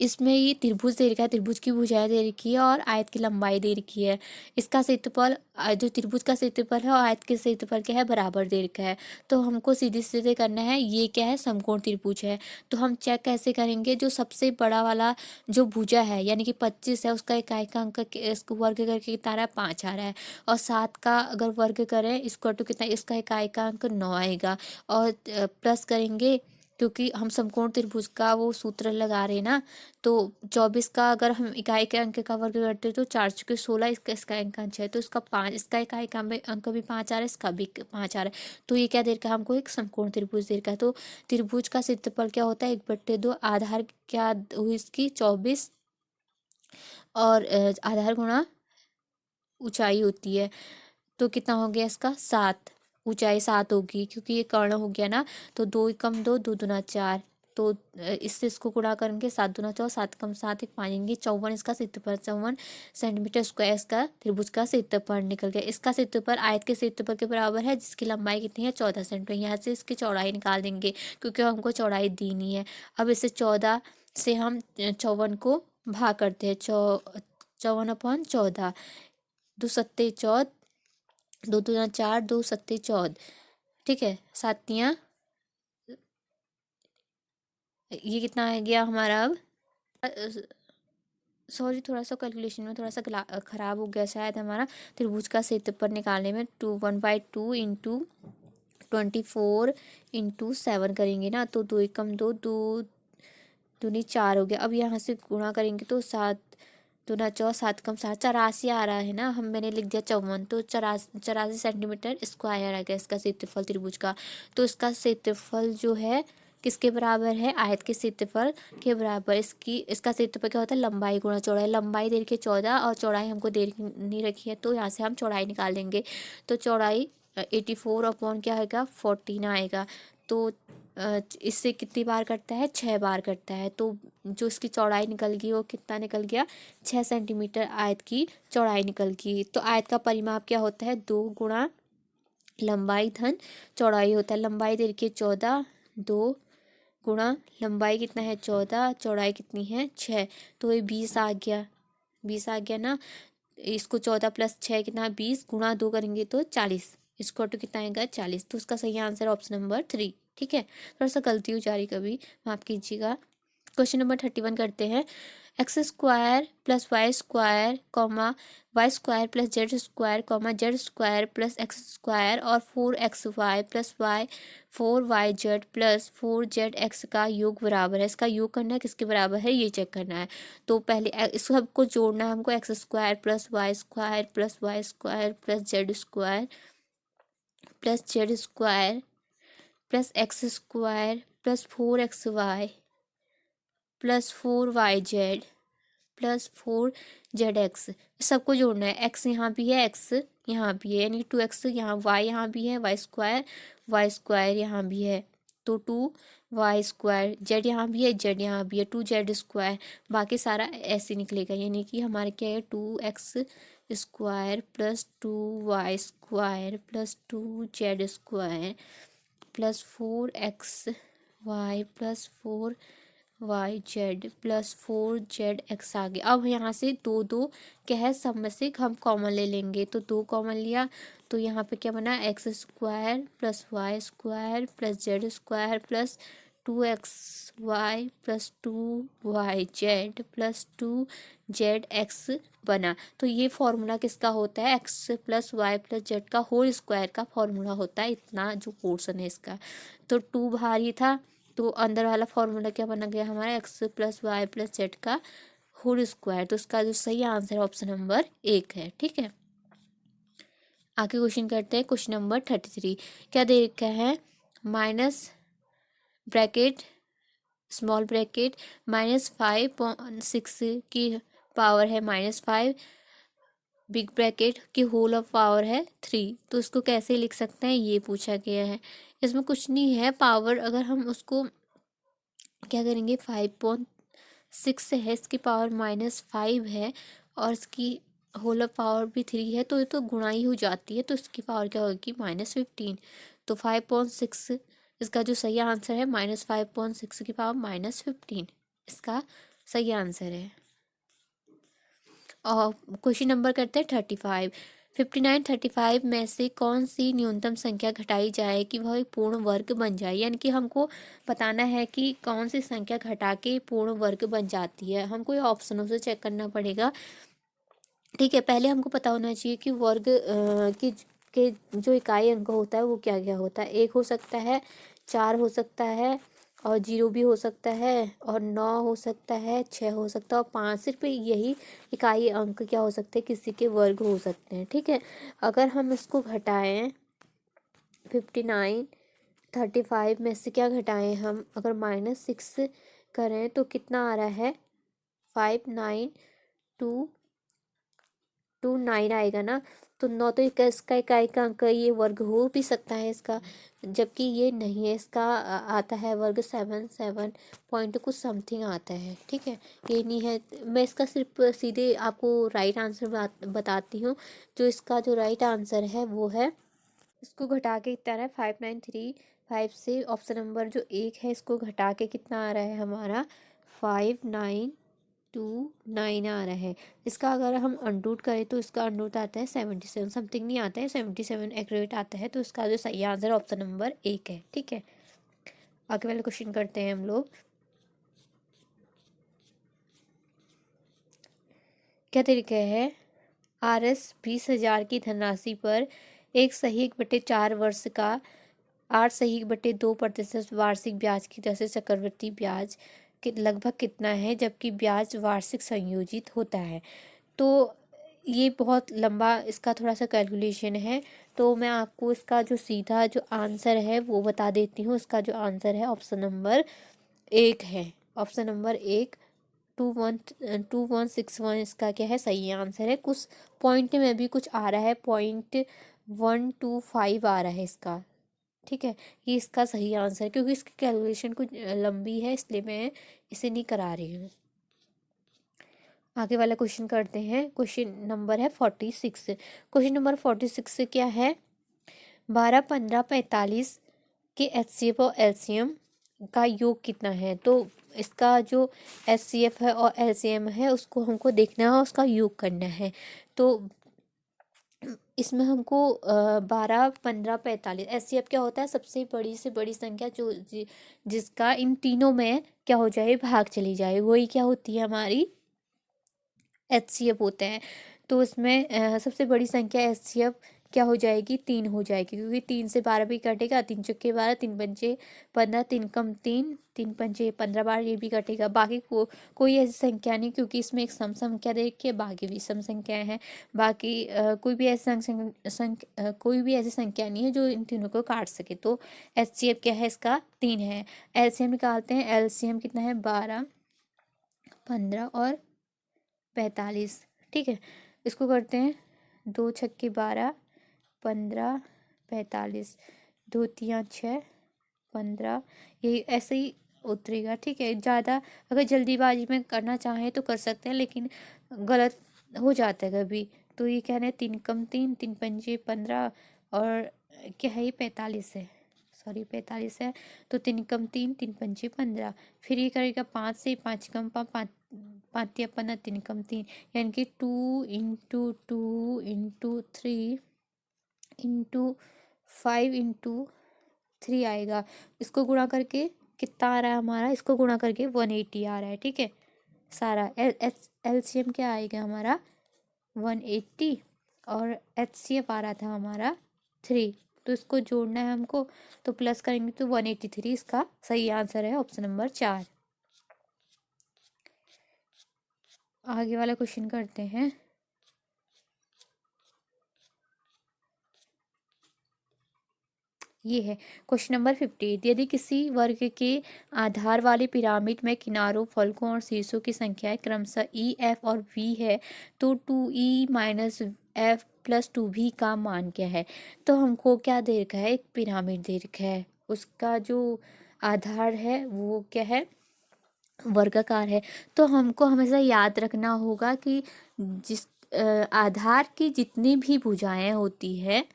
इसमें ये त्रिभुज दे रखा है, त्रिभुज की भुजाएं दे रखी है और आयत की लंबाई दे रखी है। इसका क्षेत्रफल, जो त्रिभुज का क्षेत्रफल है और आयत के क्षेत्रफल क्या है, बराबर दे रखा है। तो हमको सीधे सीधे करना है, ये क्या है, समकोण त्रिभुज है। तो हम चेक कैसे करेंगे, जो सबसे बड़ा वाला जो भुजा है यानी कि 25 है, उसका इकाई का अंक इसको वर्ग करके कितना आ रहा है, 5 आ रहा है। और 7 का अगर वर्ग करें इसको टू कितना, इसका इकाई का अंक 9 आएगा। और प्लस करेंगे, क्योंकि हम समकोण त्रिभुज का वो सूत्र लगा रहे हैं ना। तो 24 का अगर हम इकाई के अंक का वर्ग करते हैं तो 4 चुके 16, इसका इसका अंक 6 है, तो इसका 5, इसका इकाई का अंक भी 5 आ रहा है, इसका भी 5 आ रहा है। तो ये क्या दे रखा है हमको, एक समकोण त्रिभुज दे रखा है। तो त्रिभुज का क्षेत्रफल क्या होता है, 1/2, आधार क्या हुई इसकी 24 और आधार गुणा ऊंचाई होती है। तो कितना हो गया इसका, 7, ऊंचाई 7 होगी क्योंकि ये कर्ण हो गया ना। तो 2 कम 2, 2 दूना 4, तो इससे इसको गुणा करेंगे, 7 दूना 4, 7 कम 7, एक पाएंगे 54, इसका क्षेत्रफल 54 सेंटीमीटर स्क्वायर इसका त्रिभुज का क्षेत्रफल निकल गया। इसका क्षेत्रफल आयत के क्षेत्रफल के बराबर है, जिसकी लंबाई कितनी है, 14 सेंटीमीटर। यहाँ से इसकी चौड़ाई निकाल देंगे क्योंकि हमको चौड़ाई दी नहीं है। अब इसे 14 से हम 54 को भाग करते हैं, 54/14, 2 सत्ते 14, 2 दूना 4, 2 सत्ते 14। ठीक है, सातियाँ, ये कितना आ गया हमारा अब, सॉरी थोड़ा सा कैलकुलेशन में थोड़ा सा खराब हो गया शायद हमारा। त्रिभुज का क्षेत्रफल निकालने में 1/2 इंटू 24 इंटू 7 करेंगे ना, तो 2 एकम 2, 2 दूनी 4 हो गया। अब यहाँ से गुणा करेंगे तो 7 तो ना 4 7 कम 7 84 आ रहा है ना, मैंने लिख दिया 54, तो 84 सेंटीमीटर स्क्वायर आ गया इसका क्षेत्रफल त्रिभुज का। तो इसका क्षेत्रफल जो है किसके बराबर है, आयत के क्षेत्रफल के बराबर। इसका क्षेत्रफल क्या होता है, लंबाई गुणा चौड़ाई। लंबाई दे रखी है 14 और चौड़ाई हमको दे नहीं रखी है, तो यहाँ से हम चौड़ाई निकाल लेंगे। तो चौड़ाई 84 अपॉन क्या आएगा 14 आएगा। तो इससे कितनी बार करता है, 6 बार करता है। तो जो इसकी चौड़ाई निकल गई वो कितना निकल गया, 6 सेंटीमीटर आयत की चौड़ाई निकल गई। तो आयत का परिमाप क्या होता है, 2 गुणा लंबाई धन चौड़ाई होता है। लंबाई दे रखी है 14, 2 गुणा लंबाई कितना है 14, चौड़ाई कितनी है 6, तो ये 20 आ गया। 20 आ गया ना। इसको 14 + 6 कितना 20, गुणा 2 करेंगे तो 40, इसको तो कितना आएगा 40। तो उसका सही आंसर ऑप्शन नंबर 3। ठीक है, थोड़ा सा गलती हो जा रही कभी, माफ कीजिएगा। क्वेश्चन नंबर 31 करते हैं। x² + y² comma y² + z² comma z² + x² और 4xy + y 4yz + 4zx का योग बराबर है। इसका योग करना है, किसके बराबर है ये चेक करना है। तो पहले इस सबको जोड़ना है हमको, x² + y² + y² + z² + x² + 4xy + 4yz + 4zx, सबको जोड़ना है। x यहाँ भी है, x यहाँ भी है, यानी 2x यहाँ, y यहाँ भी है, y² यहाँ भी है, तो 2y², z यहाँ भी है, z यहाँ भी है, 2z²। बाकी सारा ऐसे निकलेगा, यानी कि हमारे क्या है 2x² + 2y² + 2z² + 4xy + 4yz + 4zx आ गया। अब यहाँ से 2 2 क्या है, सब में से हम कॉमन ले लेंगे, तो 2 कॉमन लिया तो यहाँ पे क्या बना, x² + y² + z² + 2xy + 2yz + 2zx बना। तो ये फॉर्मूला किसका होता है, x + y + z का होल स्क्वायर का फॉर्मूला होता है, इतना जो पोर्शन है इसका। तो 2 बाहर ही था, तो अंदर वाला फॉर्मूला क्या बना गया हमारा, x + y + z का होल स्क्वायर। तो इसका जो सही आंसर ऑप्शन नंबर 1 है। ठीक है, आगे क्वेश्चन करते हैं। क्वेश्चन नंबर 33 क्या दे रखा है, माइनस ब्रैकेट स्मॉल ब्रैकेट -5.6 की पावर है -5, बिग ब्रैकेट की होल ऑफ पावर है 3। तो इसको कैसे लिख सकते हैं ये पूछा गया है। इसमें कुछ नहीं है, पावर अगर हम उसको क्या करेंगे, 5.6 है, इसकी पावर -5 है और इसकी होल ऑफ पावर भी 3 है, तो ये तो गुणा ही हो जाती है, तो इसकी पावर क्या होगी -15। तो 5.6 इसका जो सही आंसर है, -5.6 की पावर -15 इसका सही आंसर है। और क्वेश्चन नंबर करते हैं 35। 59 35 में से कौन सी न्यूनतम संख्या घटाई जाए कि वह एक पूर्ण वर्ग बन जाए, यानी कि हमको बताना है कि कौन सी संख्या घटा के पूर्ण वर्ग बन जाती है। हमको ये ऑप्शनों से चेक करना पड़ेगा। ठीक है, पहले हमको पता होना चाहिए कि वर्ग के जो इकाई अंक होता है वो क्या क्या होता है। 1 हो सकता है, 4 हो सकता है और 0 भी हो सकता है और 9 हो सकता है, 6 हो सकता है और 5। सिर्फ यही इकाई अंक क्या हो सकते हैं, किसी के वर्ग हो सकते हैं। ठीक है, अगर हम इसको घटाएं 59 35 में से क्या घटाएं हम, अगर -6 करें तो कितना आ रहा है 5929 आएगा ना। तो 9 तो इसका इकाई का अंक, ये वर्ग हो भी सकता है इसका, जबकि ये नहीं है, इसका आता है वर्ग 7 पॉइंट कुछ समथिंग आता है। ठीक है, ये नहीं है। मैं इसका सिर्फ सीधे आपको राइट आंसर बताती हूँ। जो इसका जो राइट आंसर है वो है, इसको घटा के कितना आ रहा है 5935 से ऑप्शन नंबर जो 1 है इसको घटा के कितना आ रहा है हमारा 5929 आ रहा है। इसका अगर हम अनरूट करें तो इसका अनरूट आता है 77, समथिंग नहीं आता है, 77 एक्यूरेट आता है। तो इसका जो सही आंसर ऑप्शन नंबर 1 है। ठीक है, आगे वाले क्वेश्चन करते हैं हम लोग। क्या तरीका है, RS 20,000 की धनराशि पर 1/4 वर्ष का 8/2% वार्षिक ब्याज की दर से चक्रवृद्धि ब्याज लगभग कितना है जबकि ब्याज वार्षिक संयोजित होता है। तो ये बहुत लंबा इसका थोड़ा सा कैलकुलेशन है, तो मैं आपको इसका जो सीधा जो आंसर है वो बता देती हूँ। इसका जो आंसर है ऑप्शन नंबर 1 है। ऑप्शन नंबर 1 2161 इसका क्या है, सही आंसर है। कुछ पॉइंट में भी कुछ आ रहा है, 0.125 आ रहा है इसका, ठीक है। ये इसका सही आंसर है, क्योंकि इसकी कैलकुलेशन कुछ लंबी है इसलिए मैं इसे नहीं करा रही हूँ। आगे वाला क्वेश्चन करते हैं। क्वेश्चन नंबर है 46। क्वेश्चन नंबर 46 क्या है, 12, 15, 45 के एचसीएफ और एलसीएम का योग कितना है। तो इसका जो एचसीएफ है और एलसीएम है उसको हमको देखना है, उसका योग करना है। तो इसमें हमको 12, 15, 45 एचसीएफ क्या होता है, सबसे बड़ी से बड़ी संख्या जो जिसका इन तीनों में क्या हो जाए, भाग चली जाए, वही क्या होती है, हमारी एचसीएफ होते हैं। तो इसमें सबसे बड़ी संख्या एचसीएफ क्या हो जाएगी, 3 हो जाएगी, क्योंकि 3 से 12 भी कटेगा, 3 चुके 12, 3 पंचे 15, 3 कम 3, 3 पंचे 15 बार ये भी कटेगा। बाकी कोई ऐसी संख्या नहीं, क्योंकि इसमें एक सम संख्या देखिए, बाकी भी सम संख्याएं हैं। बाकी कोई भी ऐसी कोई भी ऐसी संख्या नहीं है जो इन तीनों को काट सके। तो एचसीएफ क्या है, इसका 3 है। एलसीएम निकालते हैं। एलसीएम कितना है, 12, 15 और 45, ठीक है। इसको करते हैं, 2 छक्के 12, 15, 45, 2 तियाँ 6, 15, यही ऐसे ही उतरेगा, ठीक है। ज़्यादा अगर जल्दीबाजी में करना चाहें तो कर सकते हैं, लेकिन गलत हो जाता है कभी। तो ये कह रहे हैं 3 कम 3, 3 पंजे 15 और क्या है, ये 45 है, सॉरी 45 है। तो 3 कम 3, 3 पंजे 15, फिर ये करेगा 5 से 5 कम 5, 5 तिया 15, 3 कम 3, यानी कि 2 इंटू 2 इंटू 3 इंटू 5 इंटू 3 आएगा। इसको गुणा करके कितना आ रहा है हमारा, इसको गुणा करके 180 आ रहा है, ठीक है। सारा एलसीएम क्या आएगा हमारा, 180, और एचसीएफ आ रहा था हमारा 3। तो इसको जोड़ना है हमको, तो प्लस करेंगे तो 183 इसका सही आंसर है, ऑप्शन नंबर 4। आगे वाला क्वेश्चन करते हैं। ये है क्वेश्चन नंबर 58। यदि किसी वर्ग के आधार वाले पिरामिड में किनारों, फलकों और शीर्षों की संख्याएं क्रमशः ई, एफ और वी है, तो 2e minus F plus 2v का मान क्या है। तो हमको क्या दे रखा है, एक पिरामिड दे रखा है, उसका जो आधार है वो क्या है, वर्गाकार है। तो हमको हमेशा याद रखना होगा कि जिस आधार की जितनी भी भुजाएं होती है,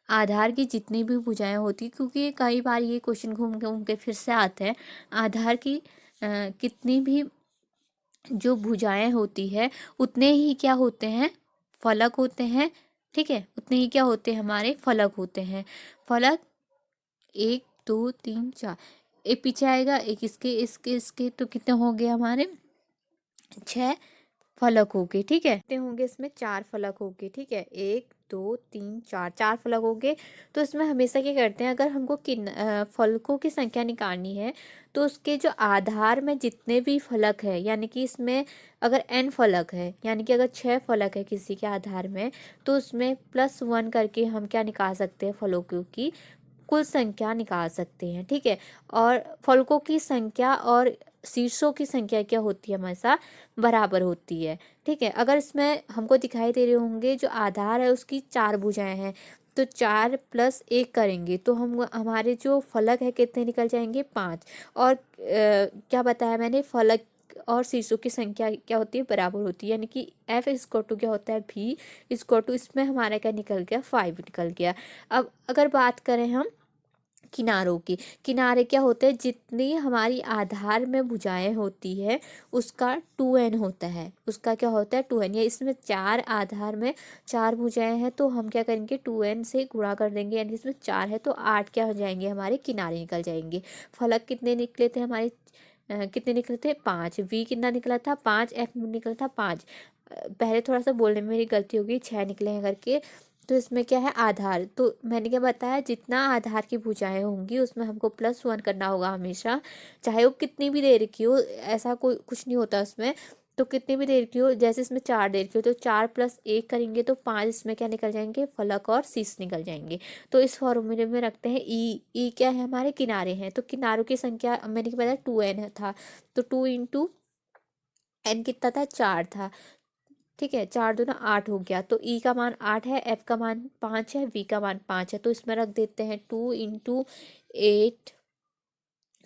आधार की जितनी भी भुजाएं होती, क्योंकि कई बार ये क्वेश्चन घूम के फिर से आते हैं। आधार की कितनी भी जो भुजाएं होती है उतने ही क्या होते हैं, फलक होते हैं, ठीक है। उतने ही क्या होते हैं, हमारे फलक होते हैं। फलक 1, 2, 3, 4, एक पीछे आएगा, एक इसके तो कितने हो गए हमारे, 6 फलक हो गए, ठीक है। कितने होंगे इसमें, 4 फलक हो गए, ठीक है। 1, 2, 3, 4, 4 फलक हो गए। तो इसमें हमेशा क्या करते हैं, अगर हमको फलकों की संख्या निकालनी है, तो उसके जो आधार में जितने भी फलक है, यानी कि इसमें अगर n फलक है, यानी कि अगर 6 फलक है किसी के आधार में, तो उसमें +1 करके हम क्या निकाल सकते हैं, फलकों की कुल संख्या निकाल सकते हैं, ठीक है। और फलकों की संख्या और शीर्षों की संख्या क्या होती है, हमेशा बराबर होती है, ठीक है। अगर इसमें हमको दिखाई दे रहे होंगे जो आधार है उसकी 4 भुजाएं हैं, तो 4 + 1 करेंगे तो हम हमारे जो फलक है कितने निकल जाएंगे, 5। और क्या बताया मैंने, फलक और शीर्षों की संख्या क्या होती है, बराबर होती है, यानी कि F इक्वल टू क्या होता है, V इक्वल टू, इसमें हमारा क्या निकल गया, 5 निकल गया। अब अगर बात करें हम किनारों की, किनारे क्या होते हैं, जितनी हमारी आधार में भुजाएं होती है उसका 2n होता है, उसका क्या होता है, 2n। या इसमें 4 आधार में 4 भुजाएं हैं, तो हम क्या करेंगे, 2n से गुणा कर देंगे, यानी इसमें 4 है तो 8 क्या हो जाएंगे, हमारे किनारे निकल जाएंगे। फलक कितने निकले थे हमारे, कितने निकले थे, 5। v कितना निकला था, 5। f निकला था 5। पहले थोड़ा सा बोलने में मेरी गलती हो गई, 6 निकले हैं करके, तो इसमें क्या है आधार, तो मैंने क्या बताया जितना आधार की भुजाएं होंगी उसमें हमको +1 करना होगा हमेशा, चाहे वो कितनी भी देर की हो, ऐसा कोई कुछ नहीं होता उसमें। तो कितनी भी देर की हो, जैसे इसमें 4 देर की हो तो 4+1 करेंगे तो 5 इसमें क्या निकल जाएंगे, फलक और शीश निकल जाएंगे। तो इस फॉर्मूले में रखते हैं ई क्या है हमारे किनारे हैं, तो किनारों की संख्या मैंने क्या बताया 2n था, तो 2 इंटू n कितना था, 4 था। ठीक है, 4 दूना 8 हो गया, तो ई का मान 8 है, एफ का मान 5 है, वी का मान 5 है, तो इसमें रख देते हैं 2 इंटू 8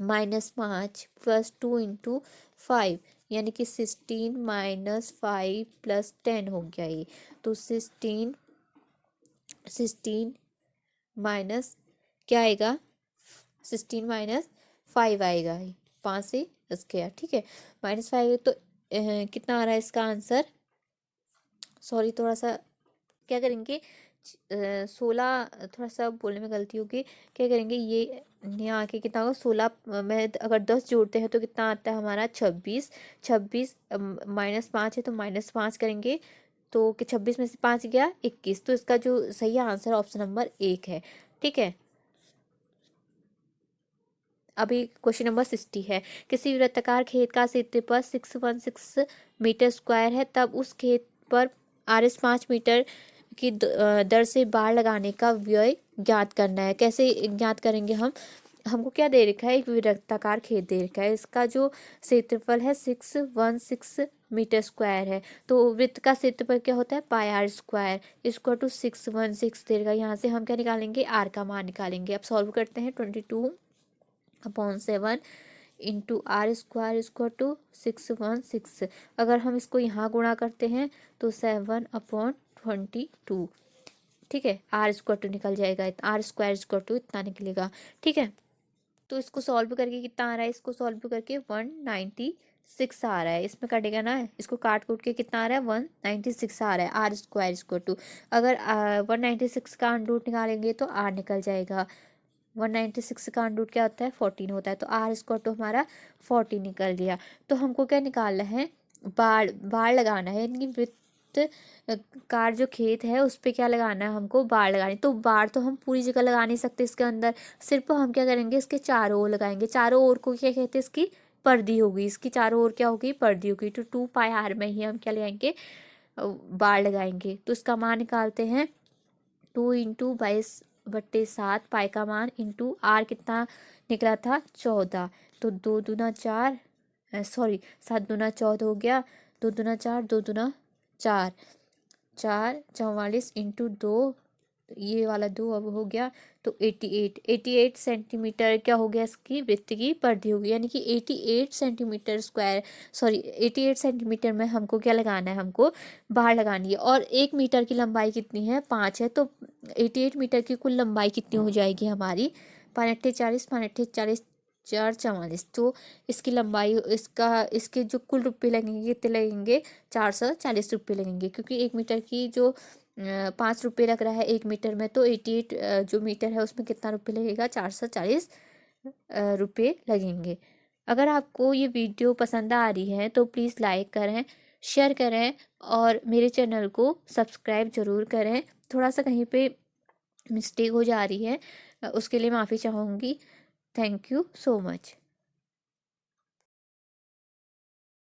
-5 +2 इंटू 5, यानी कि 16 -5 +10 हो गया ये। तो 16 माइनस क्या आएगा, 16 -5 आएगा, 5 से 10 गया। ठीक है, -5 तो कितना आ रहा है इसका आंसर, सॉरी थोड़ा सा क्या करेंगे, 16, थोड़ा सा बोलने में गलती होगी, क्या करेंगे ये यहाँ आके कितना होगा 16 में अगर 10 जोड़ते हैं तो कितना आता है हमारा 26, 26 -5 है तो -5 करेंगे, तो कि 26 में से 5 गया 21, तो इसका जो सही आंसर ऑप्शन नंबर 1 है। ठीक है, अभी क्वेश्चन नंबर 60 है, किसी वृत्ताकार खेत का क्षेत्रफल 616 मीटर स्क्वायर है, तब उस खेत पर RS 5 मीटर की दर से बाड़ लगाने का व्यय ज्ञात करना है। कैसे ज्ञात करेंगे हम, हमको क्या दे रखा है, एक वृत्ताकार खेत दे रखा है, इसका जो क्षेत्रफल है 616 मीटर स्क्वायर है, तो वृत्त का क्षेत्रफल क्या होता है πr² = 616 दे रखा है। यहाँ से हम क्या निकालेंगे, r का मान निकालेंगे। अब सॉल्व करते हैं, 22/7 इंटू r² = 616, अगर हम इसको यहाँ गुणा करते हैं तो 7/22, ठीक है, r² निकल जाएगा, r² इतना निकलेगा। ठीक है, तो इसको सॉल्व करके कितना आ रहा है, इसको सॉल्व करके 196 आ रहा है, इसमें कटेगा ना, इसको काट कूट के कितना आ रहा है 196 आ रहा है, r², अगर 196 का अंडरूट निकालेंगे तो r निकल जाएगा, 196 का अंडरूट क्या होता है 14 होता है, तो r² हमारा 40 निकल गया। तो हमको क्या निकालना है, बाड़ बाड़ लगाना है, यानी वृत्त कार जो खेत है उस पे क्या लगाना है हमको, बाड़ लगानी। तो बाड़ तो हम पूरी जगह लगा नहीं सकते इसके अंदर, सिर्फ हम क्या करेंगे इसके चारों ओर लगाएंगे, चारों ओर को क्या कहते हैं, इसकी पर्दी होगी, इसकी चारों ओर क्या होगी, पर्दी होगी। तो 2πr में ही हम क्या लगाएंगे, बाड़ लगाएंगे। तो इसका मान निकालते हैं, 2 इंटू 22/7 पाई का मान इंटू r कितना निकला था 14, तो 2 दूना 4, सॉरी 7 दूना 14 हो गया, 2 दूना 4, 2 दूना 4, 4 44 इंटू 2, ये वाला 2 अब हो गया, तो 88 सेंटीमीटर क्या हो गया, इसकी वृत्त की परिधि होगी, यानी कि 88 सेंटीमीटर स्क्वायर, सॉरी 88 सेंटीमीटर में हमको क्या लगाना है, हमको बाड़ लगानी है। और 1 मीटर की लंबाई कितनी है, 5 है, तो 88 मीटर की कुल लंबाई कितनी हो जाएगी हमारी, 5 × 40, 5 × 40, 4 44, तो इसकी लंबाई, इसके जो कुल रुपये लगेंगे कितने लगेंगे, 440 रुपये लगेंगे, क्योंकि 1 मीटर की जो 5 रुपये लग रहा है 1 मीटर में, तो 88 जो मीटर है उसमें कितना रुपये लगेगा, 440 रुपये लगेंगे। अगर आपको ये वीडियो पसंद आ रही है तो प्लीज़ लाइक करें, शेयर करें और मेरे चैनल को सब्सक्राइब ज़रूर करें। थोड़ा सा कहीं पे मिस्टेक हो जा रही है, उसके लिए माफ़ी चाहूँगी। Thank you so much.